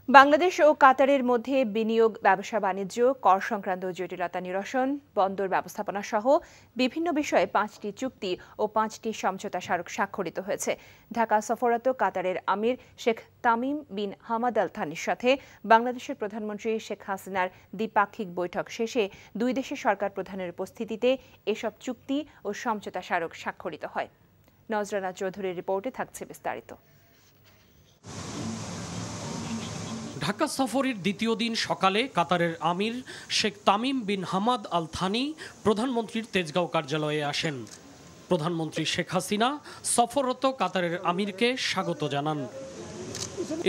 বাংলাদেশ ও কাতারের মধ্যে বিনিয়োগ, ব্যবসা বাণিজ্য, কর সংক্রান্ত জটিলতা নিরসন, বন্দর ব্যবস্থাপনা সহ বিভিন্ন বিষয়ে 5টি চুক্তি ও 5টি সমঝোতা স্মারক স্বাক্ষরিত হয়েছে। ঢাকা সফররত কাতারের আমির Sheikh Tamim bin Hamad Al থানির সাথে বাংলাদেশের প্রধানমন্ত্রী শেখ হাসিনার দ্বিপাক্ষিক বৈঠক শেষে দুই দেশের সরকার প্রধানের উপস্থিতিতে এসব চুক্তি ও সমঝোতা স্মারক স্বাক্ষরিত হয়। নজরানা চৌধুরীর রিপোর্টে থাকছে বিস্তারিত। ঢাকা সফরের দ্বিতীয় দিন সকালে কাতারের আমির Sheikh Tamim bin Hamad Al Thani প্রধানমন্ত্রীর তেজগাঁও কার্যালয়ে আসেন। প্রধানমন্ত্রী শেখ হাসিনা সফররত কাতারের আমিরকে স্বাগত জানান।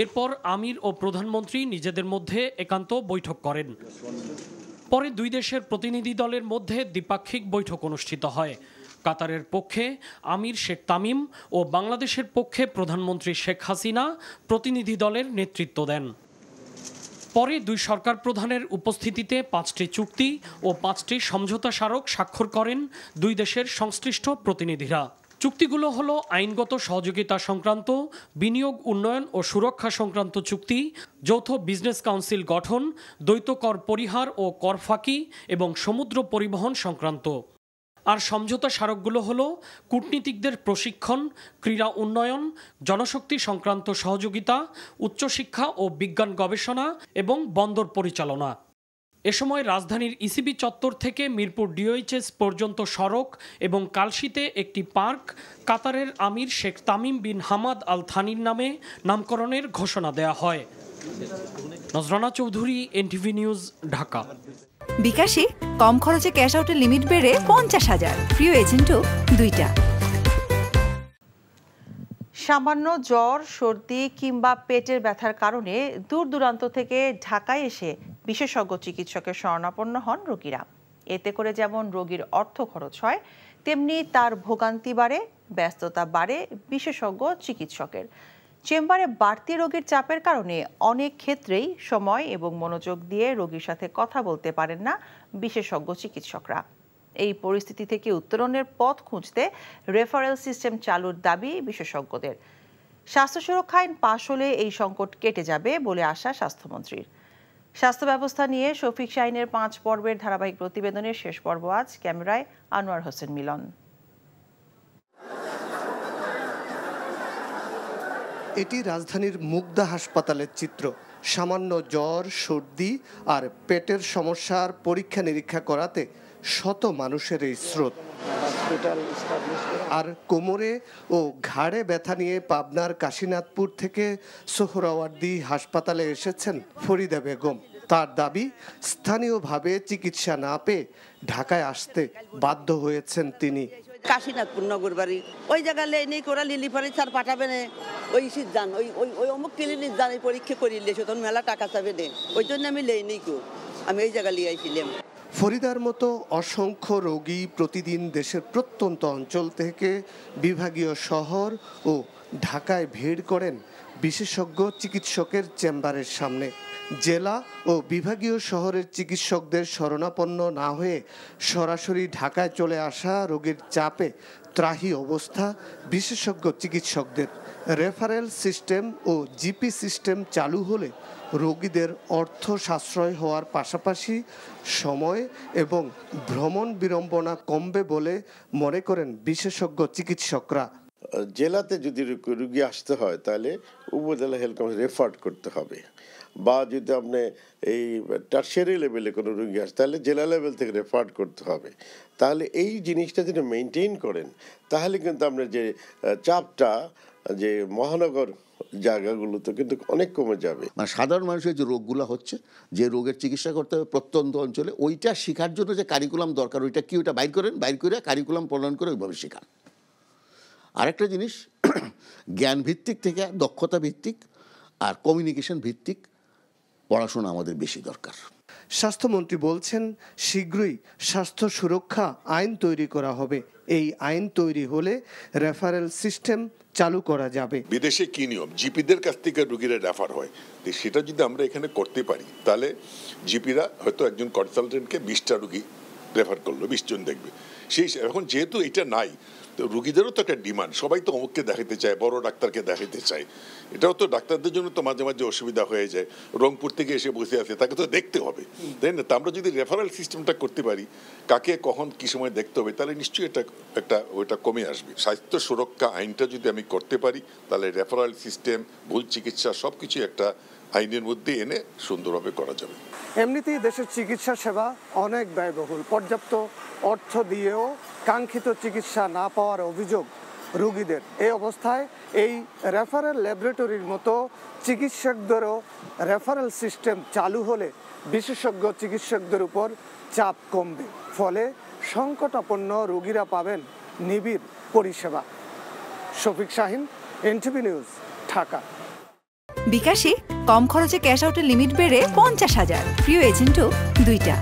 এরপর আমির ও প্রধানমন্ত্রী নিজেদের মধ্যে একান্ত বৈঠক করেন। পরে দুই দেশের প্রতিনিধি দলের মধ্যে দ্বিপাক্ষিক বৈঠক অনুষ্ঠিত হয়। কাতারের পক্ষে আমির শেখ তামিম ও বাংলাদেশের পক্ষে প্রধানমন্ত্রী শেখ হাসিনা প্রতিনিধি দলের নেতৃত্ব দেন। পরে দুই সরকার প্রধানের উপস্থিতিতে 5টি চুক্তি ও 5টি সমঝোতা স্মারক স্বাক্ষর করেন দুই দেশের সংশ্লিষ্ট প্রতিনিধিরা। চুক্তিগুলো হলো আইনগত সহযোগিতা সংক্রান্ত, বিনিয়োগ উন্নয়ন ও সুরক্ষা সংক্রান্ত চুক্তি, যৌথ বিজনেস কাউন্সিল গঠন, দ্বৈত কর পরিহার ও কর ফাঁকি এবং সমুদ্র পরিবহন সংক্রান্ত। আর সমঝোতা স্মারকগুলো হলো কূটনীতিকদের প্রশিক্ষণ, ক্রীড়া উন্নয়ন, জনশক্তি সংক্রান্ত সহযোগিতা, উচ্চশিক্ষা ও বিজ্ঞান গবেষণা এবং বন্দর পরিচালনা। এ সময় রাজধানীর ইসিবি চত্বর থেকে মিরপুর ডিওএইচএস পর্যন্ত সড়ক এবং কালশিতে একটি পার্ক কাতারের আমির Sheikh Tamim bin Hamad Al থানির নামে নামকরণের ঘোষণা দেয়া হয়। Nazrana Chowdhury, NTV news, Dhaka. বিকাশে কম খরচে ক্যাশ আউটের লিমিট বেড়ে 50,000, প্রিয় এজেন্টও 2টা। সামান্য জ্বর, সর্দি কিংবা পেটের ব্যথার কারণে দূর দূরান্ত থেকে ঢাকায় এসে বিশেষজ্ঞ চিকিৎসকের শরণাপন্ন হন রোগীরা। এতে করে যেমন রোগীর অর্থ খরচ হয়, তেমনি তার ভোগান্তি বাড়ে, ব্যস্ততা বাড়ে বিশেষজ্ঞ চিকিৎসকের। চেম্বারে বাড়তি রোগীর চাপের কারণে অনেক ক্ষেত্রেই সময় এবং মনোযোগ দিয়ে রোগীর সাথে কথা বলতে পারেন না বিশেষজ্ঞ চিকিৎসকরা। এই পরিস্থিতি থেকে উত্তরণের পথ খুঁজতে রেফারেল সিস্টেম চালুর দাবি বিশেষজ্ঞদের। স্বাস্থ্য সুরক্ষা আইন পাশ হলে এই সংকট কেটে যাবে বলে আশা স্বাস্থ্যমন্ত্রীর। স্বাস্থ্য ব্যবস্থা নিয়ে শফিক শাহীনের 5 পর্বের ধারাবাহিক প্রতিবেদনের শেষ পর্ব আজ। ক্যামেরায় আনোয়ার হোসেন মিলন। এটি রাজধানীর মুগদা হাসপাতালের চিত্র। সামান্য জ্বর, সর্দি আর পেটের সমস্যার পরীক্ষা নিরীক্ষা করাতে শত মানুষের এই স্রোত। আর কোমরে ও ঘাড়ে ব্যথা নিয়ে পাবনার কাশীনাথপুর থেকে সোহরাওয়ার্দী হাসপাতালে এসেছেন ফরিদা বেগম। তার দাবি, স্থানীয়ভাবে চিকিৎসা না পেয়ে ঢাকায় আসতে বাধ্য হয়েছেন তিনি। কাশীনাথপুর নগর বাড়ি ওই জায়গায় নেই করা লিলি পরে স্যার পাঠাবে না, ওই শীত যান, ওই অমুক ক্লিনিক যান, এই পরীক্ষা করিলে তখন মেলা টাকা চাবে না, ওই জন্য আমি লেই নেই কো, আমি এই জায়গায় লিয়ে আইছিলাম। ফরিদার মতো অসংখ্য রোগী প্রতিদিন দেশের প্রত্যন্ত অঞ্চল থেকে বিভাগীয় শহর ও ঢাকায় ভিড় করেন বিশেষজ্ঞ চিকিৎসকের চেম্বারের সামনে। জেলা ও বিভাগীয় শহরের চিকিৎসকদের শরণাপন্ন না হয়ে সরাসরি ঢাকায় চলে আসা রোগীর চাপে ত্রাহি অবস্থা বিশেষজ্ঞ চিকিৎসকদের। রেফারেল সিস্টেম ও জিপি সিস্টেম চালু হলে রোগীদের অর্থ সাশ্রয় হওয়ার পাশাপাশি সময় এবং ভ্রমণ বিড়ম্বনা কমবে বলে মনে করেন বিশেষজ্ঞ চিকিৎসকরা। জেলাতে যদি রুগী আসতে হয় তাহলে উপজেলা হেলথ কমিশন রেফার করতে হবে, বা যদি আপনি এই টার্সিয়ারি লেভেলে কোনো রুগী আসে তাহলে জেলা লেভেল থেকে রেফার করতে হবে। তাহলে এই জিনিসটা যদি মেনটেন করেন তাহলে কিন্তু আপনার যে চাপটা যে মহানগর জায়গাগুলোতে কিন্তু অনেক কমে যাবে। মানে সাধারণ মানুষের যে রোগগুলো হচ্ছে, যে রোগের চিকিৎসা করতে হবে প্রত্যন্ত অঞ্চলে, ওইটা শেখার জন্য যে কারিকুলাম দরকার, ওইটা কি ওইটা বাইর করেন, বাইর করে কারিকুলাম প্রণয়ন করে ওইভাবে শেখান। আরেকটা জিনিস, জ্ঞান ভিত্তিক থেকে দক্ষতা ভিত্তিক আর কমিউনিকেশন ভিত্তিক পড়াশোনা আমাদের বেশি দরকার। স্বাস্থ্যমন্ত্রী বলছেন, শীঘ্রই স্বাস্থ্য সুরক্ষা আইন তৈরি করা হবে। এই আইন তৈরি হলে রেফারেল সিস্টেম চালু করা যাবে। বিদেশে কি নিয়ম, জিপিদের কাছ থেকে রোগীরা রেফার হয়, সেটা যদি আমরা এখানে করতে পারি তাহলে জিপিরা হয়তো একজন কনসালটেন্টকে 20টা রোগী রেফার করলো, 20 জন দেখবে। সেই এখন যেহেতু এটা নাই, তো রুগীদেরও তো একটা ডিমান্ড, সবাই তো অমুককে দেখাতে চায়, বড় ডাক্তারকে দেখাতে চায়। এটাও তো ডাক্তারদের জন্য তো মাঝে মাঝে অসুবিধা হয়ে যায়, রংপুর থেকে এসে বসে আছে, তাকে তো দেখতে হবে, তাই না? তা আমরা যদি রেফারেল সিস্টেমটা করতে পারি, কাকে কখন কি সময় দেখতে হবে, তাহলে নিশ্চয়ই ওইটা কমে আসবে। স্বাস্থ্য সুরক্ষা আইনটা যদি আমি করতে পারি, তাহলে রেফারেল সিস্টেম, ভুল চিকিৎসা সবকিছু একটা আইনের মধ্যে এনে সুন্দরভাবে করা যাবে। এমনিতেই দেশের চিকিৎসা সেবা অনেক ব্যয়বহুল, পর্যাপ্ত অর্থ দিয়েও কাঙ্ক্ষিত চিকিৎসা না পাওয়ার অভিযোগ রোগীদের। এই অবস্থায় এই রেফারেল ল্যাবরেটরির মতো চিকিৎসকদেরও রেফারেল সিস্টেম চালু হলে বিশেষজ্ঞ চিকিৎসকদের উপর চাপ কমবে, ফলে সংকটাপন্ন রোগীরা পাবেন নিবিড় পরিষেবা। Shafiq Shahin, NTV news, Dhaka. বিকাশে কম খরচে ক্যাশ আউটের লিমিট বেড়ে 50,000, প্রিয় এজেন্টও 2টা।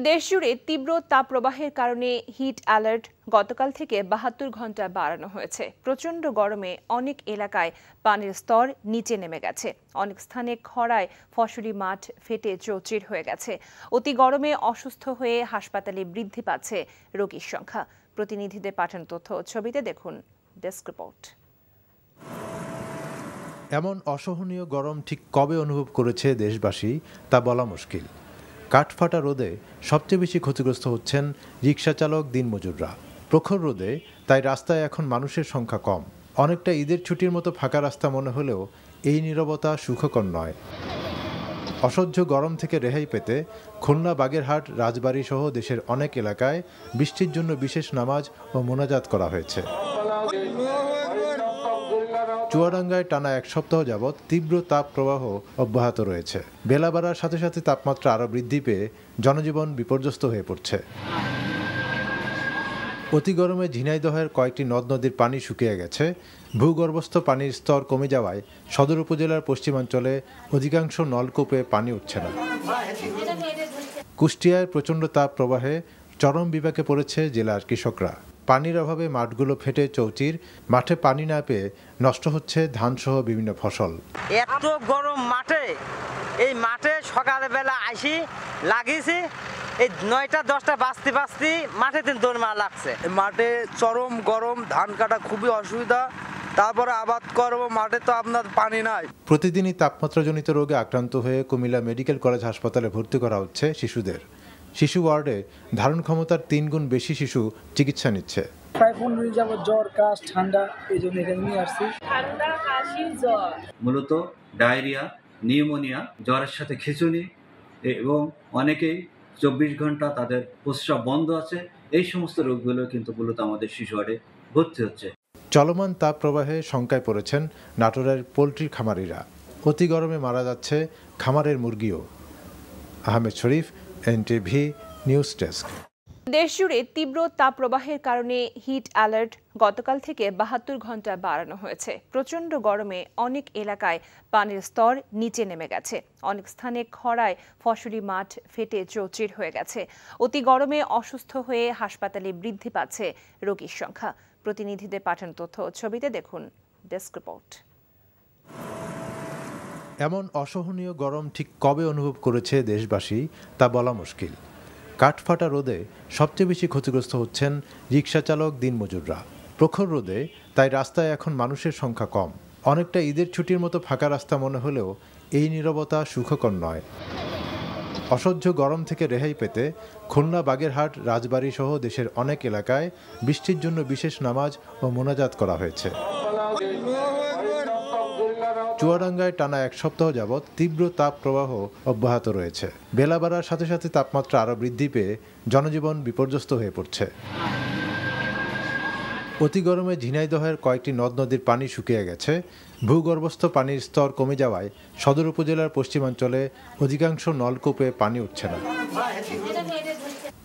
দেশজুড়ে তীব্র তাপপ্রবাহের কারণে হিট অ্যালার্ট গতকাল থেকে 72 ঘন্টা বাড়ানো হয়েছে। প্রচণ্ড গরমে অনেক এলাকায় পানির স্তর নিচে নেমে গেছে। অনেক স্থানে খরায় ফসলি মাঠ ফেটে চৌচির হয়ে গেছে। অতি গরমে অসুস্থ হয়ে হাসপাতালে বৃদ্ধি পাচ্ছে রোগীর সংখ্যা। প্রতিনিধিদের পাঠানো তথ্য ছবিতে দেখুন ডেস্ক রিপোর্ট। এমন অসহনীয় গরম ঠিক কবে অনুভব করেছে দেশবাসী তা বলা মুশকিল। কাঠফাটা রোদে সবচেয়ে বেশি ক্ষতিগ্রস্ত হচ্ছেন রিকশা চালক, দিনমজুররা। প্রখর রোদে তাই রাস্তায় এখন মানুষের সংখ্যা কম। অনেকটা ঈদের ছুটির মতো ফাঁকা রাস্তা মনে হলেও এই নীরবতা সুখকর নয়। অসহ্য গরম থেকে রেহাই পেতে খুলনা, বাগেরহাট, রাজবাড়ী সহ দেশের অনেক এলাকায় বৃষ্টির জন্য বিশেষ নামাজ ও মোনাজাত করা হয়েছে। চুয়াডাঙ্গায় টানা 1 সপ্তাহ যাবৎ তীব্র তাপ প্রবাহ অব্যাহত রয়েছে। বেলা বাড়ার সাথে সাথে তাপমাত্রা আরও বৃদ্ধি পেয়ে জনজীবন বিপর্যস্ত হয়ে পড়ছে। অতি গরমে ঝিনাইদহের কয়েকটি নদ নদীর পানি শুকিয়ে গেছে। ভূগর্ভস্থ পানির স্তর কমে যাওয়ায় সদর উপজেলার পশ্চিমাঞ্চলে অধিকাংশ নলকূপে পানি উঠছে না। কুষ্টিয়ায় প্রচণ্ড তাপ প্রবাহে চরম বিপাকে পড়েছে জেলার কৃষকরা। পানির অভাবে মাঠগুলো ফেটে চৌচির, মাঠে পানি না পেয়ে নষ্ট হচ্ছে ধানসহ বিভিন্ন ফসল। এত গরম মাঠে, এই মাঠে সকালবেলা আসি লাগিয়েছি, এই 9টা 10টা বাজতে মাঠে দৌড় মারা লাগছে। মাঠে চরম গরম, ধান কাটা খুবই অসুবিধা, তারপরে আবাদ করবো, মাঠে তো আপনার পানি নাই। প্রতিদিনই তাপমাত্রাজনিত রোগে আক্রান্ত হয়ে কুমিল্লা মেডিকেল কলেজ হাসপাতালে ভর্তি করা হচ্ছে শিশুদের। শিশু ওয়ার্ডে ধারণ ক্ষমতার 3 গুণ বেশি শিশু চিকিৎসা নিচ্ছে। প্রায় 15 দিন যাবত জ্বর, কাশ, ঠান্ডা, এই জন্য এখানে নিয়ে আসছি। ঠান্ডা, কাশি, জ্বর, মূলত ডায়রিয়া, নিউমোনিয়া, জ্বরের সাথে খিঁচুনি এবং অনেকেই 24 ঘন্টা তাদের প্রস্রাব বন্ধ আছে। এই সমস্ত রোগগুলো কিন্তু মূলত আমাদের শিশু ওয়ার্ডে ভর্তি হচ্ছে। চলমান তাপ প্রবাহে শঙ্কায় পড়েছেন নাটোরের পোলট্রি খামারিরা। অতি গরমে মারা যাচ্ছে খামারের মুরগিও। আহমেদ শরীফ, এনটিভি নিউজ ডেস্ক। দেশজুড়ে তীব্র তাপপ্রবাহের কারণে হিট অ্যালার্ট গতকাল থেকে 72 ঘন্টা বাড়ানো হয়েছে। প্রচণ্ড গরমে অনেক এলাকায় পানির স্তর নিচে নেমে গেছে। অনেক স্থানে খরায় ফসলি মাঠ ফেটে চৌচির হয়ে গেছে। অতি গরমে অসুস্থ হয়ে হাসপাতালে বৃদ্ধি পাচ্ছে রোগীর সংখ্যা। প্রতিনিধিদের পাঠানো তথ্য ছবিতে দেখুন ডেস্ক রিপোর্ট। এমন অসহনীয় গরম ঠিক কবে অনুভব করেছে দেশবাসী তা বলা মুশকিল। কাঠফাটা রোদে সবচেয়ে বেশি ক্ষতিগ্রস্ত হচ্ছেন রিকশা চালক, দিনমজুররা। প্রখর রোদে তাই রাস্তায় এখন মানুষের সংখ্যা কম। অনেকটা ঈদের ছুটির মতো ফাঁকা রাস্তা মনে হলেও এই নীরবতা সুখকর নয়। অসহ্য গরম থেকে রেহাই পেতে খুলনা, বাগেরহাট, রাজবাড়ী সহ দেশের অনেক এলাকায় বৃষ্টির জন্য বিশেষ নামাজ ও মোনাজাত করা হয়েছে। চুয়াডাঙ্গায় টানা 1 সপ্তাহ যাবৎ তীব্র তাপ প্রবাহ অব্যাহত রয়েছে। বেলা বাড়ার সাথে সাথে তাপমাত্রা আরও বৃদ্ধি পেয়ে জনজীবন বিপর্যস্ত হয়ে পড়ছে। অতি গরমে ঝিনাইদহের কয়েকটি নদ নদীর পানি শুকিয়ে গেছে। ভূগর্ভস্থ পানির স্তর কমে যাওয়ায় সদর উপজেলার পশ্চিমাঞ্চলে অধিকাংশ নলকূপে পানি উঠছে না।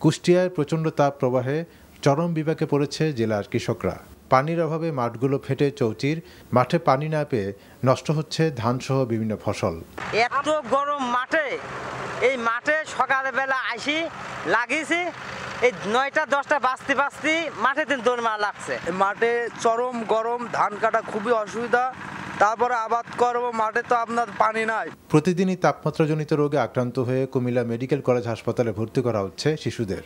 কুষ্টিয়ায় প্রচণ্ড তাপ প্রবাহে চরম বিপাকে পড়েছে জেলার কৃষকরা। পানির অভাবে মাঠগুলো ফেটে চৌচির, মাঠে পানি না পেয়ে নষ্ট হচ্ছে ধানসহ বিভিন্ন ফসল। এত গরম মাঠে, এই মাঠে সকালবেলা আসি লাগিয়েছি, এই 9টা 10টা বাজতে মাঠে দৌড় মারা লাগছে। মাঠে চরম গরম, ধান কাটা খুবই অসুবিধা, তারপরে আবাদ করবো, মাঠে তো আপনার পানি নাই। প্রতিদিনই তাপমাত্রাজনিত রোগে আক্রান্ত হয়ে কুমিল্লা মেডিকেল কলেজ হাসপাতালে ভর্তি করা হচ্ছে শিশুদের।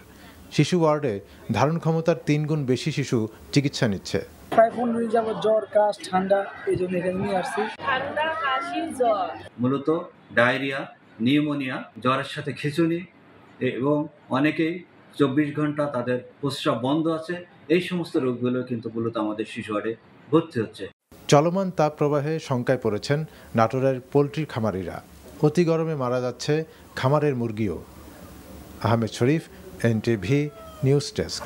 শিশু ওয়ার্ডে ধারণ ক্ষমতার 3 গুণ বেশি শিশু চিকিৎসা নিচ্ছে। প্রায় 15 দিন যাবত জ্বর, কাশ, ঠান্ডা, এই জন্য এখানে নিয়ে আসছি। ঠান্ডা, কাশি, জ্বর, মূলত ডায়রিয়া, নিউমোনিয়া, জ্বরের সাথে খিঁচুনি এবং অনেকেই 24 ঘন্টা তাদের প্রস্রাব বন্ধ আছে। এই সমস্ত রোগগুলো কিন্তু মূলত আমাদের শিশু ওয়ার্ডে ভর্তি হচ্ছে। চলমান তাপ প্রবাহে শঙ্কায় পড়েছেন নাটোরের পোলট্রি খামারিরা। অতি গরমে মারা যাচ্ছে খামারের মুরগিও। আহমেদ শরীফ, এনটিভি নিউজ ডেস্ক।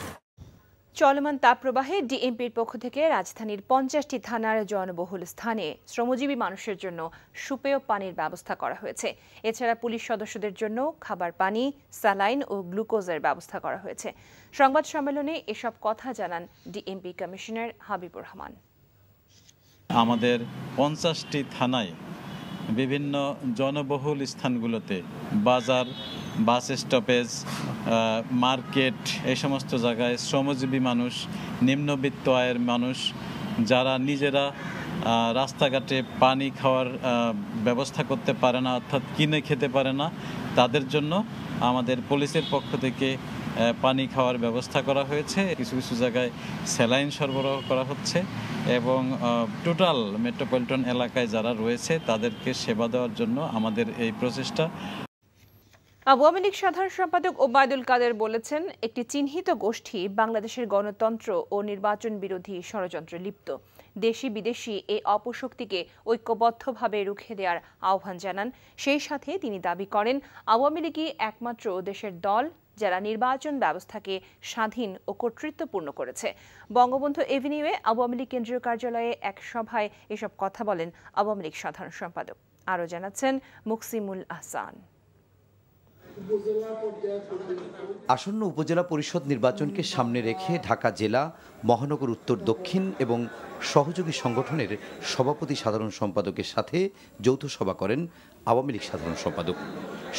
চলমান তাপপ্রবাহে ডিএমপির পক্ষ থেকে রাজধানীর 50টি থানার জনবহুল স্থানে শ্রমজীবী মানুষের জন্য সুপেয় পানির ব্যবস্থা করা হয়েছে। এছাড়া পুলিশ সদস্যদের জন্য খাবার পানি, স্যালাইন ও গ্লুকোজের ব্যবস্থা করা হয়েছে। সংবাদ সম্মেলনে এসব কথা জানান ডিএমপি কমিশনার হাবিবুর রহমান। আমাদের 50টি থানায় বিভিন্ন জনবহুল স্থানগুলোতে বাজার, বাস স্টপেজ, মার্কেট, এই সমস্ত জায়গায় শ্রমজীবী মানুষ, নিম্নবিত্ত আয়ের মানুষ যারা নিজেরা রাস্তাঘাটে পানি খাওয়ার ব্যবস্থা করতে পারে না, অর্থাৎ কিনে খেতে পারে না, তাদের জন্য আমাদের পুলিশের পক্ষ থেকে পানি খাওয়ার ব্যবস্থা করা হয়েছে। কিছু কিছু জায়গায় স্যালাইন সরবরাহ করা হচ্ছে এবং টোটাল মেট্রোপলিটন এলাকায় যারা রয়েছে তাদেরকে সেবা দেওয়ার জন্য আমাদের এই প্রচেষ্টা। আওয়ামী লীগ সাধারণ সম্পাদক ওবায়দুল কাদের বলেছেন, একটি চিহ্নিত গোষ্ঠী বাংলাদেশের গণতন্ত্র ও নির্বাচন বিরোধী ষড়যন্ত্রে লিপ্ত। দেশি বিদেশি এই অপশক্তিকে ঐক্যবদ্ধভাবে রুখে দেওয়ার আহ্বান জানান। সেই সাথে তিনি দাবি করেন, আওয়ামী লীগই একমাত্র দেশের দল যারা নির্বাচন ব্যবস্থাকে স্বাধীন ও কর্তৃত্বপূর্ণ করেছে। বঙ্গবন্ধু এভিনিউয়ে আওয়ামী লীগ কেন্দ্রীয় কার্যালয়ে এক সভায় এসব কথা বলেন আওয়ামী লীগ সাধারণ সম্পাদক। আরও জানাচ্ছেন মুকসিমুল আহসান। আসন্ন উপজেলা পরিষদ নির্বাচনকে সামনে রেখে ঢাকা জেলা, মহানগর উত্তর, দক্ষিণ এবং সহযোগী সংগঠনের সভাপতি সাধারণ সম্পাদকের সাথে যৌথ সভা করেন আওয়ামী লীগ সাধারণ সম্পাদক।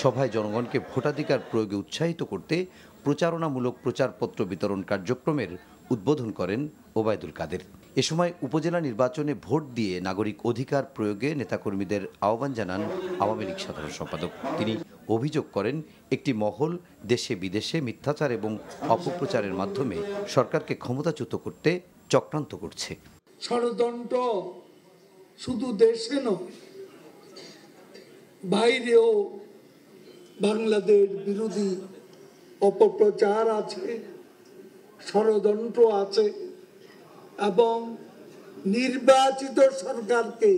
সভায় জনগণকে ভোটাধিকার প্রয়োগে উৎসাহিত করতে প্রচারণামূলক প্রচারপত্র বিতরণ কার্যক্রমের উদ্বোধন করেন ওবায়দুল কাদের। এ সময় উপজেলা নির্বাচনে ভোট দিয়ে নাগরিক অধিকার প্রয়োগে নেতাকর্মীদের আহ্বান জানান আওয়ামী লীগ সাধারণ সম্পাদক। তিনি অভিযোগ করেন, একটি মহল দেশে বিদেশে মিথ্যাচার এবং অপপ্রচারের মাধ্যমে সরকারকে ক্ষমতাচ্যুত করতে চক্রান্ত করছে। ষড়যন্ত্র শুধু দেশে নয়, বাইরেও বাংলাদেশ বিরোধী অপপ্রচার আছে, ষড়যন্ত্র আছে এবং নির্বাচিত সরকারকে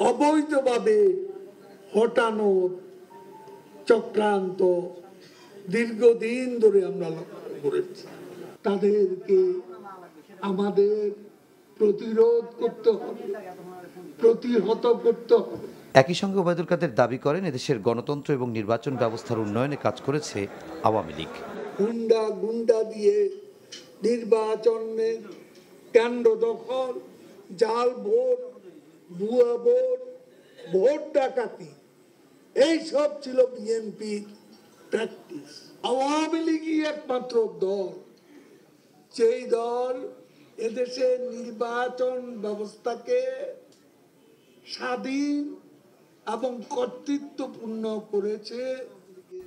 অবৈধভাবে হটানোর চক্রান্ত দীর্ঘদিন ধরে আমরা লক্ষ্য করেছি। তাদেরকে আমাদের প্রতিরোধ করতে হবে, প্রতিহত করতে হবে। একই সঙ্গে ওবায়দুল কাদের দাবি করেন, এদেশের গণতন্ত্র এবং নির্বাচন ব্যবস্থার উন্নয়নে কাজ করেছে আওয়ামী লীগ। গুন্ডা দিয়ে নির্বাচনের কেন্দ্র দখল, জাল ভোট, ভুয়া ভোট, ভোট ডাকাতি, এই সব ছিল বিএনপির প্র্যাকটিস। আওয়ামী লীগই একমাত্র দল, যেই দল এদেশের নির্বাচন ব্যবস্থাকে স্বাধীন এবং কর্তৃত্বপূর্ণ করেছে।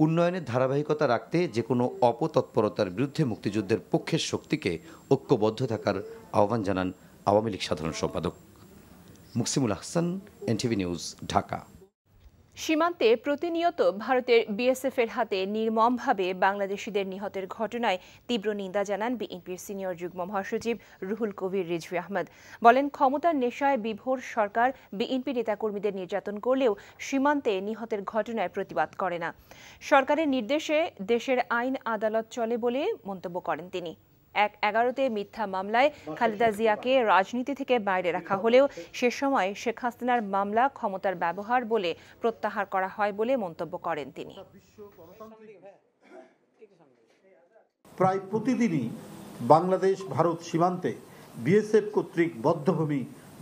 উন্নয়নের ধারাবাহিকতা রাখতে যে কোনো অপতৎপরতার বিরুদ্ধে মুক্তিযুদ্ধের পক্ষের শক্তিকে ঐক্যবদ্ধ থাকার আহ্বান জানান আওয়ামী লীগ সাধারণ সম্পাদক। Muksimul Ahsan, NTV news, Dhaka. সীমান্তে প্রতিনিয়ত ভারতের বিএসএফের হাতে নির্মমভাবে বাংলাদেশিদের নিহতের ঘটনায় তীব্র নিন্দা জানান বিএনপির সিনিয়র যুগ্ম মহাসচিব রুহুল কবির রিজভী আহমেদ। বলেন, ক্ষমতার নেশায় বিভোর সরকার বিএনপি নেতাকর্মীদের নির্যাতন করলেও সীমান্তে নিহতের ঘটনায় প্রতিবাদ করে না। সরকারের নির্দেশে দেশের আইন আদালত চলে বলে মন্তব্য করেন তিনি। 11তে মিথ্যা মামলায় খালেদা জিয়াকে রাজনীতি থেকে বাইরে রাখা হলেও সে সময় শেখ হাসিনার মামলা ক্ষমতার ব্যবহার বলে প্রত্যাহার করা হয় বলে মন্তব্য করেন তিনি। প্রায় প্রতিদিনই বাংলাদেশ ভারত সীমান্তে বিএসএফ কর্তৃক বদ্ধভূমি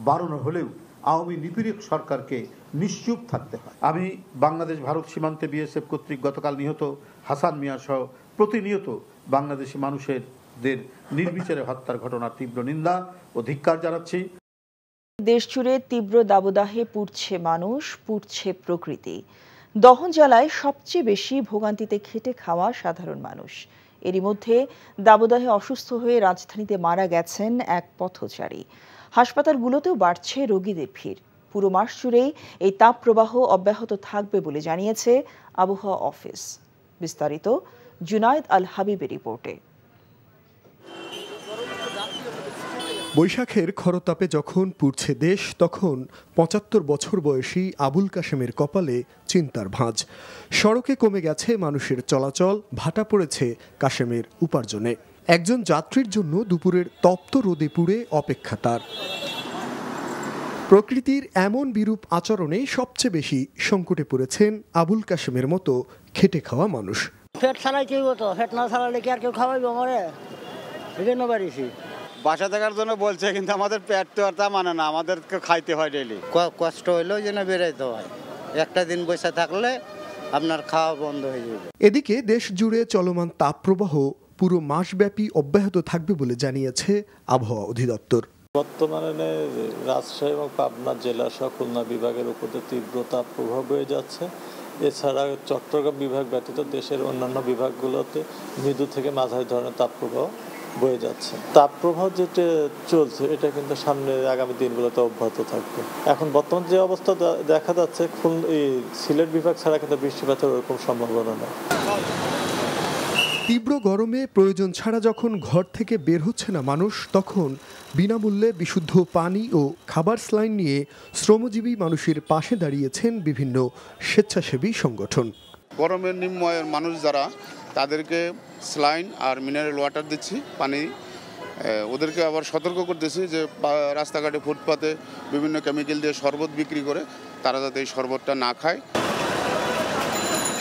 বাড়ানো হলেও আওয়ামী নিপীড়ক সরকারকে নিশ্চুপ থাকতে হয়। আমি বাংলাদেশ ভারত সীমান্তে বিএসএফ কর্তৃক গতকাল নিহত হাসান মিয়া সহ প্রতিনিয়ত বাংলাদেশি মানুষের নির্বিচারে হত্যার ঘটনার তীব্র নিন্দা ও ধিক্কার জানাচ্ছি। দেশ জুড়ে তীব্র দাবদাহে পুড়ছে মানুষ, পুড়ছে প্রকৃতি। দহন জ্বালায় সবচেয়ে বেশি ভোগান্তিতে খেটে খাওয়া সাধারণ মানুষ। এরই মধ্যে দাবদাহে অসুস্থ হয়ে রাজধানীতে মারা গেছেন এক পথচারী। হাসপাতালগুলোতেও বাড়ছে রোগীদের ভিড়। পুরো মাস জুড়েই এই তাপপ্রবাহ অব্যাহত থাকবে বলে জানিয়েছে আবহাওয়া অফিস। বিস্তারিত জুনায়েদ আল হাবিবের রিপোর্টে। বৈশাখের খরতাপে যখন পুড়ছে দেশ, তখন ৭৫ বছর বয়সী আবুল কাশেমের কপালে চিন্তার ভাঁজ। সড়কে কমে গেছে মানুষের চলাচল, ভাটা পড়েছে কাশেমের উপার্জনে। একজন যাত্রীর জন্য দুপুরের তপ্ত রোদে পুড়ে অপেক্ষা তার। প্রকৃতির এমন বিরূপ আচরণে সবচেয়ে বেশি সংকটে পড়েছেন আবুল কাশেমের মতো খেটে খাওয়া মানুষ। ফেট ছাড়াই কেউ হতো, ফেট না ছাড়ালে কি আর কেউ খাওয়াইবো আমারে? এজন্য বাড়িছি। বাসা থাকার জন্য বলছে, কিন্তু আমাদের পেট তো আর তা মানে না, আমাদেরকে খাইতে হয় ডেইলি। কষ্ট হইলেও যেন বেরাইতে হয়, একটা দিন বসে থাকলে আপনার খাওয়া বন্ধ হয়ে যাবে। এদিকে দেশ জুড়ে চলমান তাপপ্রবাহ পুরো মাসব্যাপী অব্যাহত থাকবে বলে জানিয়েছে আবহাওয়া অধিদপ্তর। বর্তমানে রাজশাহী এবং পাবনা জেলা সহ খুলনা বিভাগের উপর তীব্র তাপপ্রবাহ বয়ে যাচ্ছে। এছাড়া চট্টগ্রাম বিভাগ ব্যতীত দেশের অন্যান্য বিভাগগুলোতে মৃদু থেকে মাঝারি ধরনের তাপপ্রবাহ বয়ে যাচ্ছে। তাপপ্রবাহ যেটা চলছে এটা কিন্তু সামনে আগামী দিনগুলোতে অব্যাহত থাকবে। এখন বর্তমান যে অবস্থা দেখা যাচ্ছে, সিলেট বিভাগ ছাড়া কিন্তু বৃষ্টিপাতের ওরকম সম্ভাবনা নেই। তীব্র গরমে প্রয়োজন ছাড়া যখন ঘর থেকে বের হচ্ছে না মানুষ, তখন বিনামূল্যে বিশুদ্ধ পানি ও খাবার স্যালাইন নিয়ে শ্রমজীবী মানুষের পাশে দাঁড়িয়েছেন বিভিন্ন স্বেচ্ছাসেবী সংগঠন। গরমের নিম্ন আয়ের মানুষ যারা, তাদেরকে স্যালাইন আর মিনারেল ওয়াটার দিচ্ছি, পানি। ওদেরকে আবার সতর্ক করতেছি যে রাস্তাঘাটে ফুটপাতে বিভিন্ন কেমিক্যাল দিয়ে শরবত বিক্রি করে, তারা যাতে এই শরবতটা না খায়।